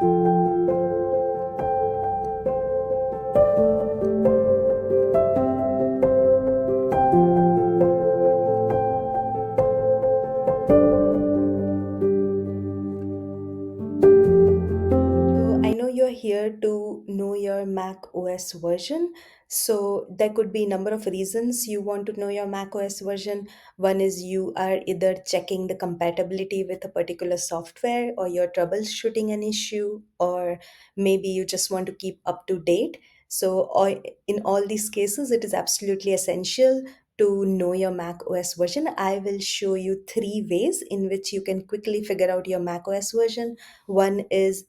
So I know you're here to know your Mac OS version. So there could be a number of reasons you want to know your Mac OS version. One is you are either checking the compatibility with a particular software, or you're troubleshooting an issue, or maybe you just want to keep up to date. So in all these cases, it is absolutely essential to know your Mac OS version. I will show you three ways in which you can quickly figure out your Mac OS version. One is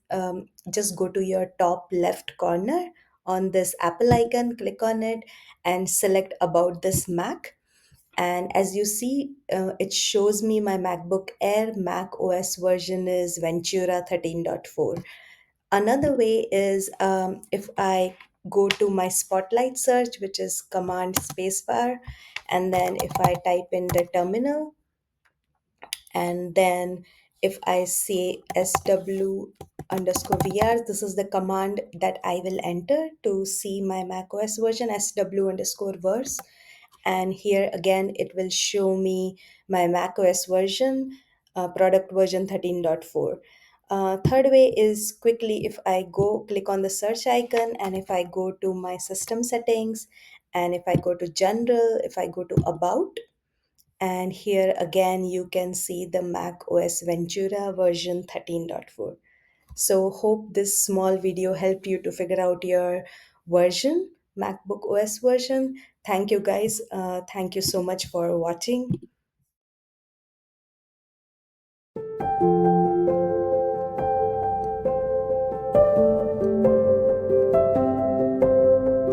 just go to your top left corner on this Apple icon, click on it, and select About This Mac. And as you see, it shows me my MacBook Air Mac OS version is Ventura 13.4. Another way is if I go to my Spotlight search, which is Command Spacebar, and then if I type in the terminal, and then if I say sw underscore vr, this is the command that I will enter to see my macOS version, sw underscore verse. And here again it will show me my macOS version, product version 13.4. Third way is quickly, if I go click on the search icon, and if I go to my system settings, and if I go to general, if I go to about, and here again you can see the Mac OS Ventura version 13.4. So hope this small video helped you to figure out your version, MacBook OS version. Thank you guys. Thank you so much for watching.